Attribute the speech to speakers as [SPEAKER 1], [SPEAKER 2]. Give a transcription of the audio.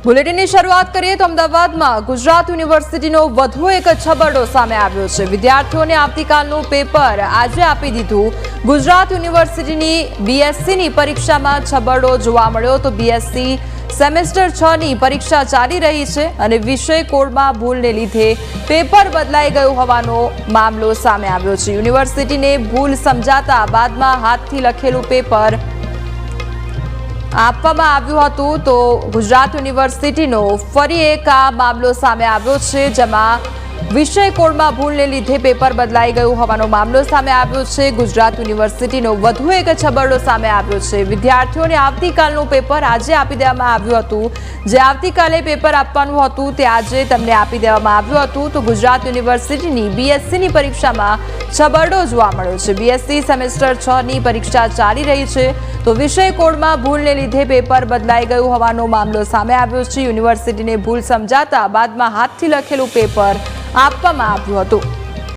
[SPEAKER 1] બુલેટિનની શરૂઆત કરીએ તો અમદાવાદમાં ગુજરાત યુનિવર્સિટીનો વધુ એક છબરડો સામે આવ્યો છે। વિદ્યાર્થીઓને આવતીકાલનું પેપર આજે આપી દીધું। ગુજરાત યુનિવર્સિટીની બીએસસીની પરીક્ષામાં છબરડો જોવા મળ્યો તો બીએસસી સેમેસ્ટર 6ની પરીક્ષા ચાલી રહી છે અને વિષય કોડમાં ભૂલને લીધે પેપર બદલાઈ ગયું હોવાનો મામલો સામે આવ્યો છે। યુનિવર્સિટીને ભૂલ સમજાતા બાદમાં હાથથી લખેલું પેપર આપવામાં આવ્યું હતું। તો ગુજરાત યુનિવર્સિટીનો ફરી એક આ મામલો સામે આવ્યો છે, જેમાં વિષય કોડમાં ભૂલને લીધે પેપર બદલાઈ ગયું હોવાનો મામલો સામે આવ્યો છે। ગુજરાત યુનિવર્સિટીનો વધુ એક છબરડો સામે આવ્યો છે। વિદ્યાર્થીઓને આવતીકાલનું પેપર આજે આપી દેવામાં આવ્યું હતું। જે આવતીકાલે પેપર આપવાનું હતું તે આજે તેમને આપી દેવામાં આવ્યું હતું। તો ગુજરાત યુનિવર્સિટીની બીએસસીની પરીક્ષામાં છબરડો જોવા મળ્યો છે। બીએસસી સેમેસ્ટર 6ની પરીક્ષા ચાલી રહી છે તો વિષય કોડમાં ભૂલને લીધે પેપર બદલાઈ ગયું હોવાનો મામલો સામે આવ્યો છે। યુનિવર્સિટીને ભૂલ સમજાતા બાદમાં હાથથી લખેલું પેપર આપવામાં આવ્યું હતું।